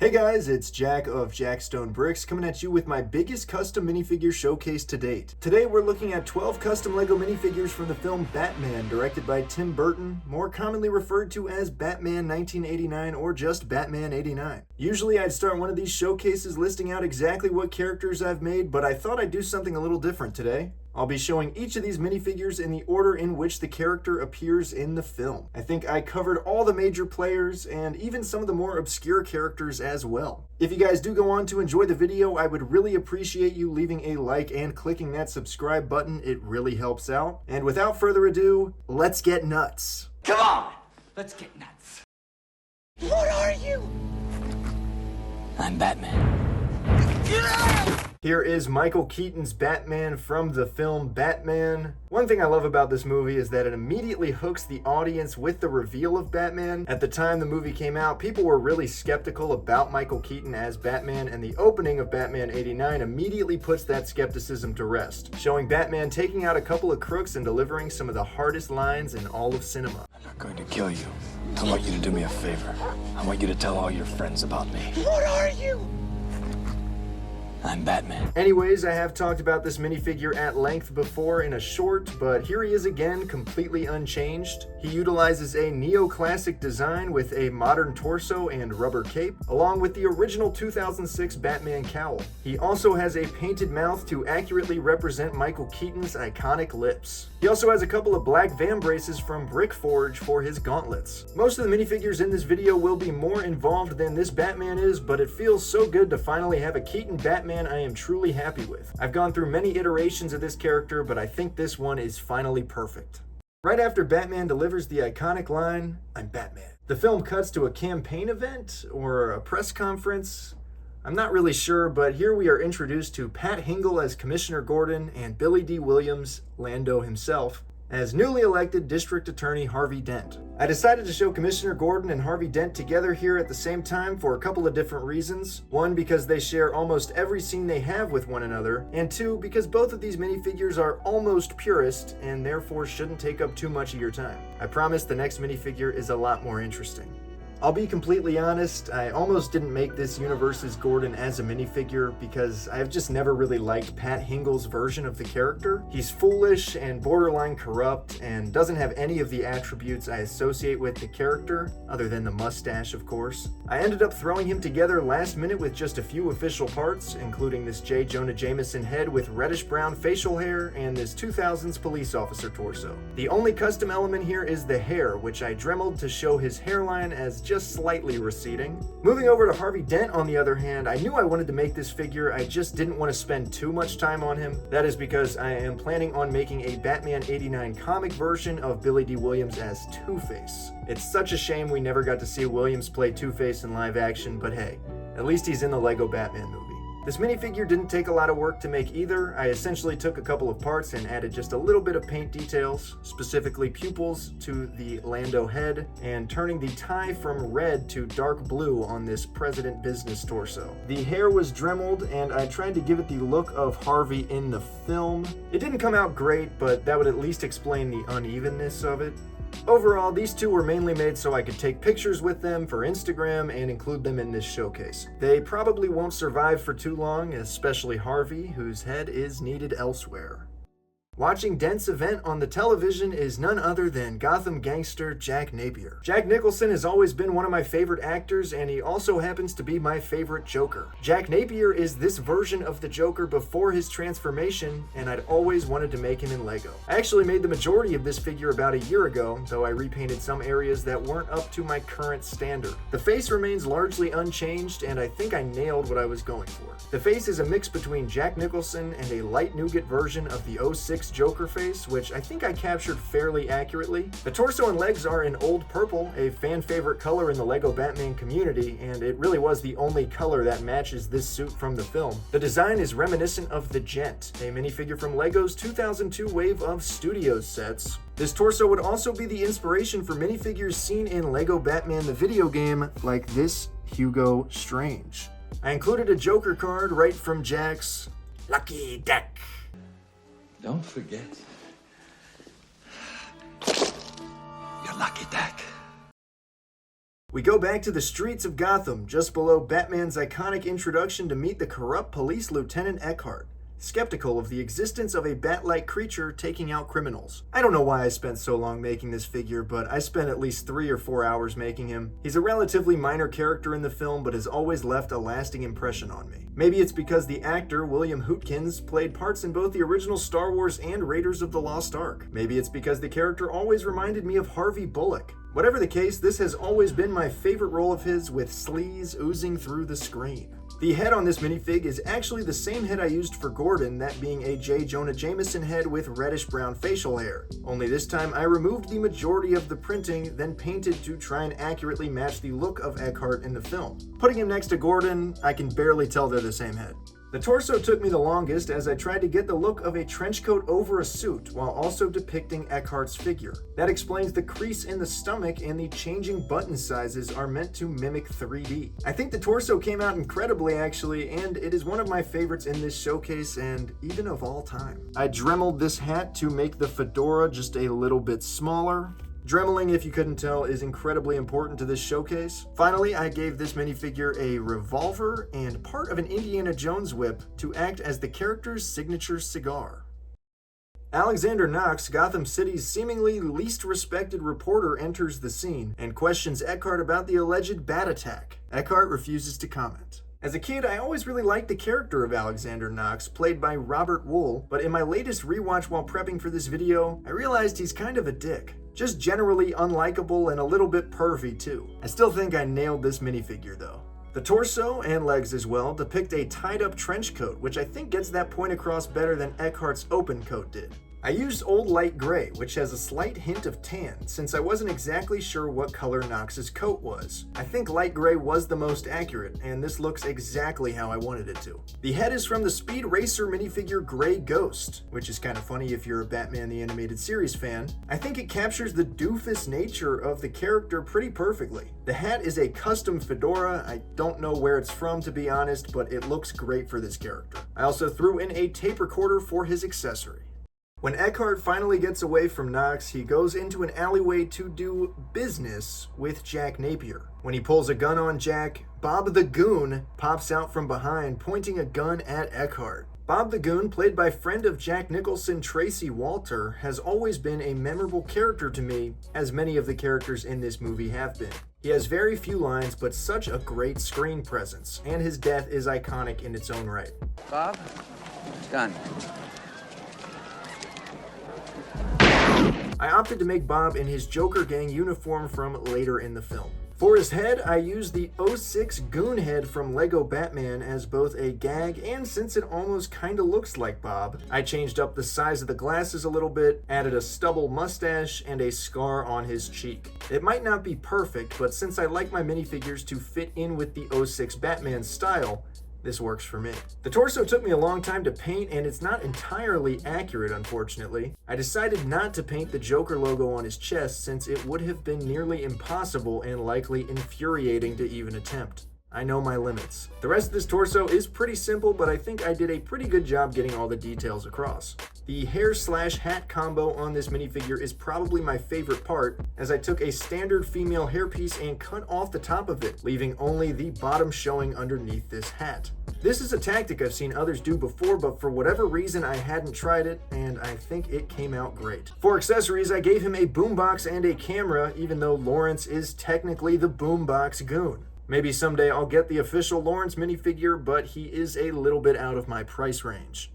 Hey guys, it's Jack of Jackstone Bricks coming at you with my biggest custom minifigure showcase to date. Today we're looking at 12 custom LEGO minifigures from the film Batman, directed by Tim Burton, more commonly referred to as Batman 1989 or just Batman 89. Usually I'd start one of these showcases listing out exactly what characters I've made, but I thought I'd do something a little different today. I'll be showing each of these minifigures in the order in which the character appears in the film. I think I covered all the major players and even some of the more obscure characters as well. If you guys do go on to enjoy the video, I would really appreciate you leaving a like and clicking that subscribe button. It really helps out. And without further ado, let's get nuts. Come on, let's get nuts. What are you? I'm Batman. Here is Michael Keaton's Batman from the film Batman. One thing I love about this movie is that it immediately hooks the audience with the reveal of Batman. At the time the movie came out, people were really skeptical about Michael Keaton as Batman, and the opening of Batman 89 immediately puts that skepticism to rest, showing Batman taking out a couple of crooks and delivering some of the hardest lines in all of cinema. I'm not going to kill you. I want you to do me a favor. I want you to tell all your friends about me. What are you? I'm Batman. Anyways, I have talked about this minifigure at length before in a short, but here he is again, completely unchanged. He utilizes a neoclassic design with a modern torso and rubber cape, along with the original 2006 Batman cowl. He also has a painted mouth to accurately represent Michael Keaton's iconic lips. He also has a couple of black van braces from Brick Forge for his gauntlets. Most of the minifigures in this video will be more involved than this Batman is, but it feels so good to finally have a Keaton Batman I am truly happy with. I've gone through many iterations of this character, but I think this one is finally perfect. Right after Batman delivers the iconic line, "I'm Batman," the film cuts to a campaign event or a press conference. I'm not really sure, but here we are introduced to Pat Hingle as Commissioner Gordon and Billy D. Williams, Lando himself, as newly elected District Attorney Harvey Dent. I decided to show Commissioner Gordon and Harvey Dent together here at the same time for a couple of different reasons. One, because they share almost every scene they have with one another, and two, because both of these minifigures are almost purist and therefore shouldn't take up too much of your time. I promise the next minifigure is a lot more interesting. I'll be completely honest, I almost didn't make this universe's Gordon as a minifigure because I've just never really liked Pat Hingle's version of the character. He's foolish and borderline corrupt and doesn't have any of the attributes I associate with the character, other than the mustache, of course. I ended up throwing him together last minute with just a few official parts, including this J. Jonah Jameson head with reddish-brown facial hair and this 2000s police officer torso. The only custom element here is the hair, which I dremeled to show his hairline as just slightly receding. Moving over to Harvey Dent, on the other hand, I knew I wanted to make this figure, I just didn't want to spend too much time on him. That is because I am planning on making a Batman 89 comic version of Billy D. Williams as Two-Face. It's such a shame we never got to see Williams play Two-Face in live action, but hey, at least he's in the LEGO Batman movie. This minifigure didn't take a lot of work to make either. I essentially took a couple of parts and added just a little bit of paint details, specifically pupils to the Lando head, and turning the tie from red to dark blue on this President Business torso. The hair was dremeled, and I tried to give it the look of Harvey in the film. It didn't come out great, but that would at least explain the unevenness of it. Overall, these two were mainly made so I could take pictures with them for Instagram and include them in this showcase. They probably won't survive for too long, especially Harvey, whose head is needed elsewhere. Watching Dent's event on the television is none other than Gotham gangster Jack Napier. Jack Nicholson has always been one of my favorite actors, and he also happens to be my favorite Joker. Jack Napier is this version of the Joker before his transformation, and I'd always wanted to make him in LEGO. I actually made the majority of this figure about a year ago, though I repainted some areas that weren't up to my current standard. The face remains largely unchanged, and I think I nailed what I was going for. The face is a mix between Jack Nicholson and a light nougat version of the 06 Joker face, which I think I captured fairly accurately. The torso and legs are in old purple, a fan favorite color in the LEGO Batman community, and it really was the only color that matches this suit from the film. The design is reminiscent of the Gent, a minifigure from LEGO's 2002 wave of Studios sets. This torso would also be the inspiration for minifigures seen in LEGO Batman the video game, like this Hugo Strange. I included a Joker card right from Jack's lucky deck. Don't forget your lucky deck. We go back to the streets of Gotham, just below Batman's iconic introduction to meet the corrupt police lieutenant Eckhardt, skeptical of the existence of a bat-like creature taking out criminals. I don't know why I spent so long making this figure, but I spent at least 3 or 4 hours making him. He's a relatively minor character in the film, but has always left a lasting impression on me. Maybe it's because the actor, William Hootkins, played parts in both the original Star Wars and Raiders of the Lost Ark. Maybe it's because the character always reminded me of Harvey Bullock. Whatever the case, this has always been my favorite role of his, with sleaze oozing through the screen. The head on this minifig is actually the same head I used for Gordon, that being a J. Jonah Jameson head with reddish-brown facial hair. Only this time I removed the majority of the printing, then painted to try and accurately match the look of Eckhardt in the film. Putting him next to Gordon, I can barely tell they're the same head. The torso took me the longest, as I tried to get the look of a trench coat over a suit while also depicting Eckhardt's figure. That explains the crease in the stomach, and the changing button sizes are meant to mimic 3D. I think the torso came out incredibly actually, and it is one of my favorites in this showcase and even of all time. I dremeled this hat to make the fedora just a little bit smaller. Dremeling, if you couldn't tell, is incredibly important to this showcase. Finally, I gave this minifigure a revolver and part of an Indiana Jones whip to act as the character's signature cigar. Alexander Knox, Gotham City's seemingly least respected reporter, enters the scene and questions Eckhardt about the alleged bat attack. Eckhardt refuses to comment. As a kid, I always really liked the character of Alexander Knox, played by Robert Wool, but in my latest rewatch while prepping for this video, I realized he's kind of a dick. Just generally unlikable and a little bit pervy too. I still think I nailed this minifigure though. The torso, and legs as well, depict a tied-up trench coat, which I think gets that point across better than Eckhardt's open coat did. I used old light gray, which has a slight hint of tan, since I wasn't exactly sure what color Knox's coat was. I think light gray was the most accurate, and this looks exactly how I wanted it to. The head is from the Speed Racer minifigure Gray Ghost, which is kind of funny if you're a Batman the Animated Series fan. I think it captures the doofus nature of the character pretty perfectly. The hat is a custom fedora. I don't know where it's from, to be honest, but it looks great for this character. I also threw in a tape recorder for his accessory. When Eckhardt finally gets away from Knox, he goes into an alleyway to do business with Jack Napier. When he pulls a gun on Jack, Bob the Goon pops out from behind, pointing a gun at Eckhardt. Bob the Goon, played by friend of Jack Nicholson, Tracy Walter, has always been a memorable character to me, as many of the characters in this movie have been. He has very few lines, but such a great screen presence, and his death is iconic in its own right. Bob? Gun. I opted to make Bob in his Joker Gang uniform from later in the film. For his head, I used the 06 Goon head from Lego Batman as both a gag, and since it almost kinda looks like Bob, I changed up the size of the glasses a little bit, added a stubble mustache, and a scar on his cheek. It might not be perfect, but since I like my minifigures to fit in with the 06 Batman style, this works for me. The torso took me a long time to paint, and it's not entirely accurate, unfortunately. I decided not to paint the Joker logo on his chest, since it would have been nearly impossible and likely infuriating to even attempt. I know my limits. The rest of this torso is pretty simple, but I think I did a pretty good job getting all the details across. The hair/hat combo on this minifigure is probably my favorite part, as I took a standard female hairpiece and cut off the top of it, leaving only the bottom showing underneath this hat. This is a tactic I've seen others do before, but for whatever reason I hadn't tried it, and I think it came out great. For accessories, I gave him a boombox and a camera, even though Lawrence is technically the boombox Goon. Maybe someday I'll get the official Lawrence minifigure, but he is a little bit out of my price range.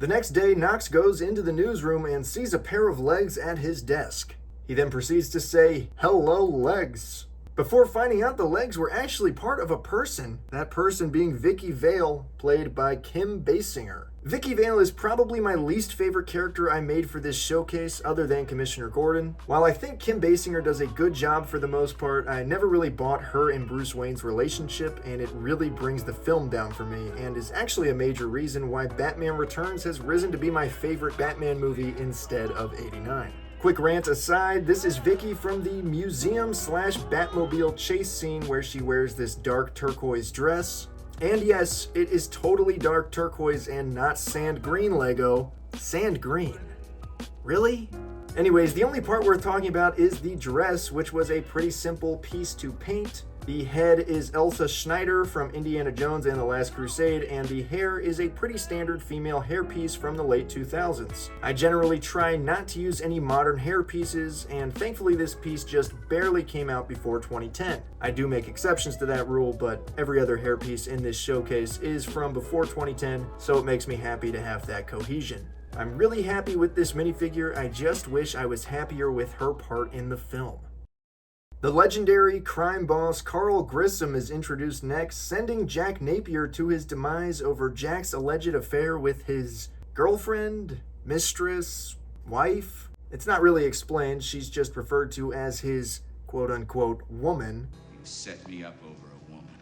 The next day, Knox goes into the newsroom and sees a pair of legs at his desk. He then proceeds to say, "Hello, legs," before finding out the legs were actually part of a person, that person being Vicki Vale, played by Kim Basinger. Vicki Vale is probably my least favorite character I made for this showcase, other than Commissioner Gordon. While I think Kim Basinger does a good job for the most part, I never really bought her and Bruce Wayne's relationship, and it really brings the film down for me, and is actually a major reason why Batman Returns has risen to be my favorite Batman movie instead of '89. Quick rant aside, this is Vicki from the museum/Batmobile chase scene where she wears this dark turquoise dress. And yes, it is totally dark turquoise and not sand green Lego. Sand green? Really? Anyways, the only part worth talking about is the dress, which was a pretty simple piece to paint. The head is Elsa Schneider from Indiana Jones and the Last Crusade, and the hair is a pretty standard female hairpiece from the late 2000s. I generally try not to use any modern hair pieces, and thankfully this piece just barely came out before 2010. I do make exceptions to that rule, but every other hairpiece in this showcase is from before 2010, so it makes me happy to have that cohesion. I'm really happy with this minifigure. I just wish I was happier with her part in the film. The legendary crime boss Carl Grissom is introduced next, sending Jack Napier to his demise over Jack's alleged affair with his girlfriend, mistress, wife. It's not really explained, she's just referred to as his quote-unquote woman. You set me up over a woman.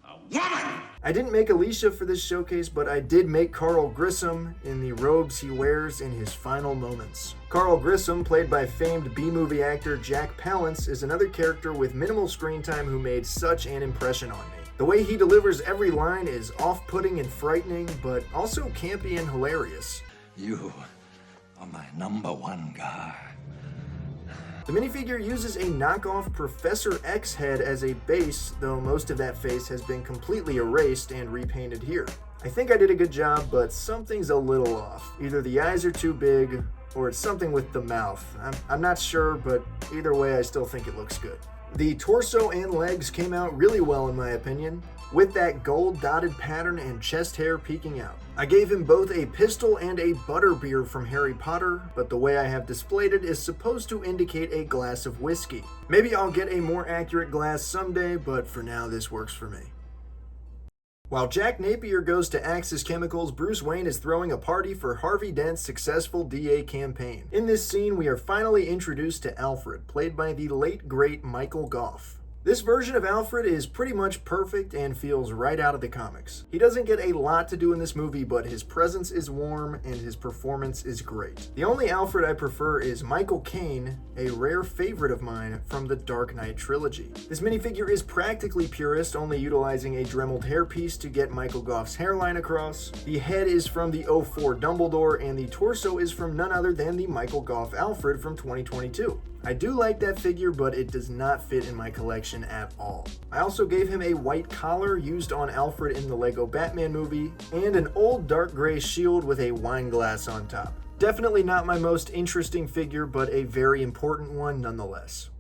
A woman! I didn't make Alicia for this showcase, but I did make Carl Grissom in the robes he wears in his final moments. Carl Grissom, played by famed B-movie actor Jack Palance, is another character with minimal screen time who made such an impression on me. The way he delivers every line is off-putting and frightening, but also campy and hilarious. You are my #1 guy. The minifigure uses a knockoff Professor X head as a base, though most of that face has been completely erased and repainted here. I think I did a good job, but something's a little off. Either the eyes are too big, or it's something with the mouth. I'm not sure, but either way I still think it looks good. The torso and legs came out really well in my opinion, with that gold dotted pattern and chest hair peeking out. I gave him both a pistol and a butterbeer from Harry Potter, but the way I have displayed it is supposed to indicate a glass of whiskey. Maybe I'll get a more accurate glass someday, but for now this works for me. While Jack Napier goes to Axis Chemicals, Bruce Wayne is throwing a party for Harvey Dent's successful DA campaign. In this scene, we are finally introduced to Alfred, played by the late great Michael Gough. This version of Alfred is pretty much perfect and feels right out of the comics. He doesn't get a lot to do in this movie, but his presence is warm and his performance is great. The only Alfred I prefer is Michael Caine, a rare favorite of mine from the Dark Knight trilogy. This minifigure is practically purist, only utilizing a dremeled hairpiece to get Michael Gough's hairline across. The head is from the 04 Dumbledore, and the torso is from none other than the Michael Gough Alfred from 2022. I do like that figure, but it does not fit in my collection at all. I also gave him a white collar used on Alfred in the Lego Batman movie, and an old dark gray shield with a wine glass on top. Definitely not my most interesting figure, but a very important one nonetheless.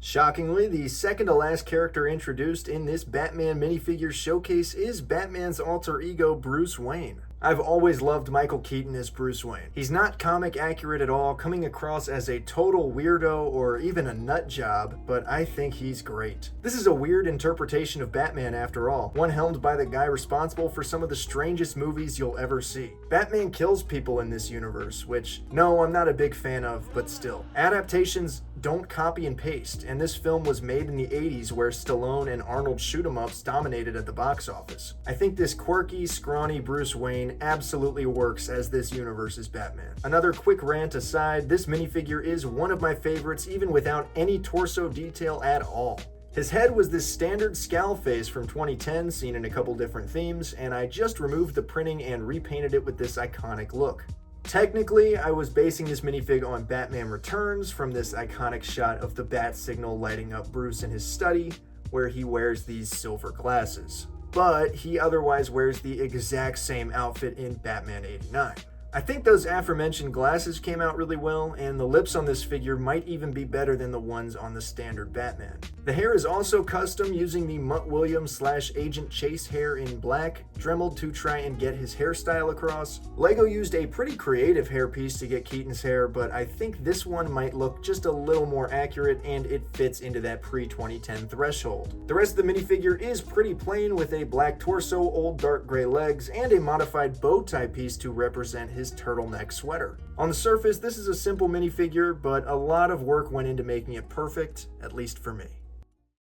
Shockingly, the second to last character introduced in this Batman minifigure showcase is Batman's alter ego Bruce Wayne. I've always loved Michael Keaton as Bruce Wayne. He's not comic accurate at all, coming across as a total weirdo or even a nut job, but I think he's great. This is a weird interpretation of Batman after all, one helmed by the guy responsible for some of the strangest movies you'll ever see. Batman kills people in this universe, which, no, I'm not a big fan of, but still. Adaptations don't copy and paste, and this film was made in the 80s where Stallone and Arnold shoot-'em-ups dominated at the box office. I think this quirky, scrawny Bruce Wayne absolutely works as this universe's Batman. Another quick rant aside, this minifigure is one of my favorites even without any torso detail at all. His head was this standard scowl face from 2010, seen in a couple different themes, and I just removed the printing and repainted it with this iconic look. Technically, I was basing this minifig on Batman Returns from this iconic shot of the bat signal lighting up Bruce in his study, where he wears these silver glasses. But he otherwise wears the exact same outfit in Batman 89. I think those aforementioned glasses came out really well, and the lips on this figure might even be better than the ones on the standard Batman. The hair is also custom using the Mutt Williams / Agent Chase hair in black, dremeled to try and get his hairstyle across. Lego used a pretty creative hairpiece to get Keaton's hair, but I think this one might look just a little more accurate and it fits into that pre-2010 threshold. The rest of the minifigure is pretty plain with a black torso, old dark gray legs, and a modified bow tie piece to represent his turtleneck sweater. On the surface, this is a simple minifigure, but a lot of work went into making it perfect, at least for me.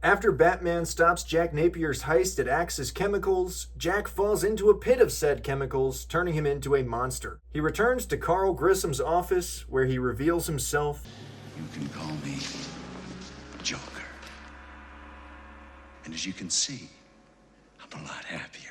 After Batman stops Jack Napier's heist at Axis Chemicals, Jack falls into a pit of said chemicals, turning him into a monster. He returns to Carl Grissom's office, where he reveals himself. You can call me Joker. And as you can see, I'm a lot happier.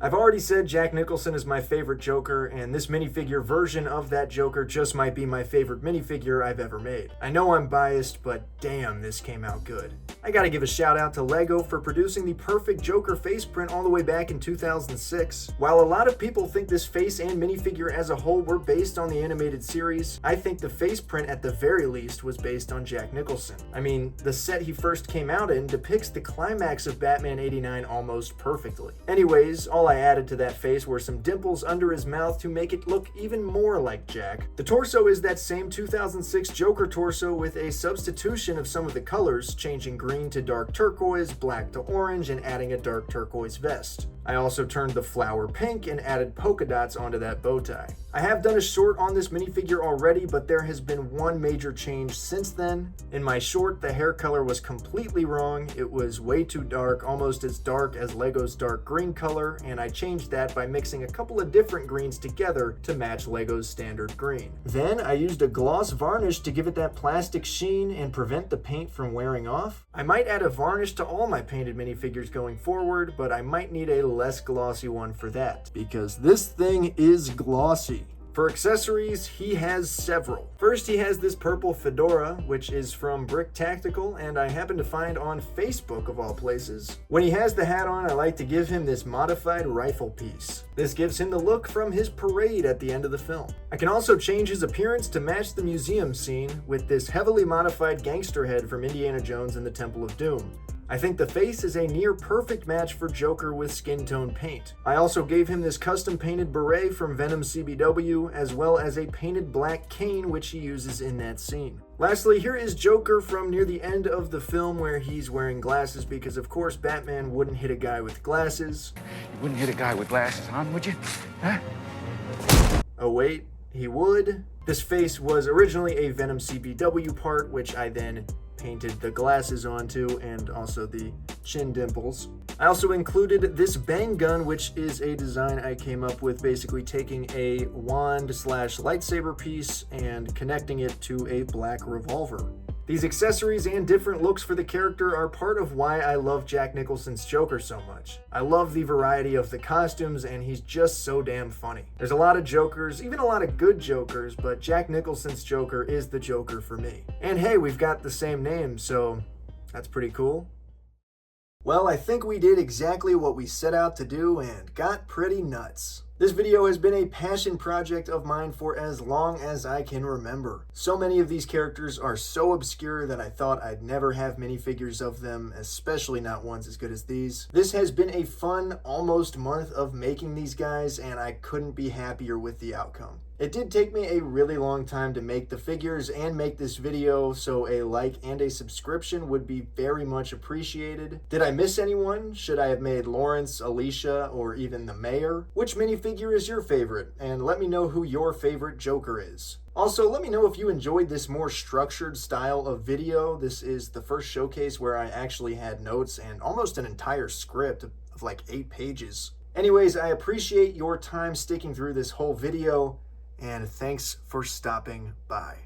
I've already said Jack Nicholson is my favorite Joker, and this minifigure version of that Joker just might be my favorite minifigure I've ever made. I know I'm biased, but damn, this came out good. I gotta give a shout out to LEGO for producing the perfect Joker face print all the way back in 2006. While a lot of people think this face and minifigure as a whole were based on the animated series, I think the face print at the very least was based on Jack Nicholson. I mean, the set he first came out in depicts the climax of Batman 89 almost perfectly. Anyways, all I added to that face were some dimples under his mouth to make it look even more like Jack. The torso is that same 2006 Joker torso with a substitution of some of the colors, changing green to dark turquoise, black to orange, and adding a dark turquoise vest. I also turned the flower pink and added polka dots onto that bow tie. I have done a short on this minifigure already, but there has been one major change since then. In my short, the hair color was completely wrong. It was way too dark, almost as dark as LEGO's dark green color, and I changed that by mixing a couple of different greens together to match LEGO's standard green. Then I used a gloss varnish to give it that plastic sheen and prevent the paint from wearing off. I might add a varnish to all my painted minifigures going forward, but I might need a less glossy one for that, because this thing is glossy. For accessories, he has several. First, he has this purple fedora, which is from Brick Tactical, and I happen to find on Facebook of all places. When he has the hat on, I like to give him this modified rifle piece. This gives him the look from his parade at the end of the film. I can also change his appearance to match the museum scene with this heavily modified gangster head from Indiana Jones and the Temple of Doom. I think the face is a near perfect match for Joker with skin tone paint. I also gave him this custom painted beret from Venom CBW, as well as a painted black cane which he uses in that scene. Lastly, here is Joker from near the end of the film where he's wearing glasses, because of course Batman wouldn't hit a guy with glasses. You wouldn't hit a guy with glasses on, would you? Huh? Oh wait, he would. This face was originally a Venom CBW part, which I then painted the glasses onto, and also the chin dimples. I also included this bang gun, which is a design I came up with basically taking a wand slash lightsaber piece and connecting it to a black revolver. These accessories and different looks for the character are part of why I love Jack Nicholson's Joker so much. I love the variety of the costumes, and he's just so damn funny. There's a lot of Jokers, even a lot of good Jokers, but Jack Nicholson's Joker is the Joker for me. And hey, we've got the same name, so that's pretty cool. Well, I think we did exactly what we set out to do and got pretty nuts. This video has been a passion project of mine for as long as I can remember. So many of these characters are so obscure that I thought I'd never have minifigures of them, especially not ones as good as these. This has been a fun almost month of making these guys, and I couldn't be happier with the outcome. It did take me a really long time to make the figures and make this video, so a like and a subscription would be very much appreciated. Did I miss anyone? Should I have made Lawrence, Alicia, or even the mayor? Which minifigure is your favorite? And let me know who your favorite Joker is. Also, let me know if you enjoyed this more structured style of video. This is the first showcase where I actually had notes and almost an entire script of like 8 pages. Anyways, I appreciate your time sticking through this whole video, and thanks for stopping by.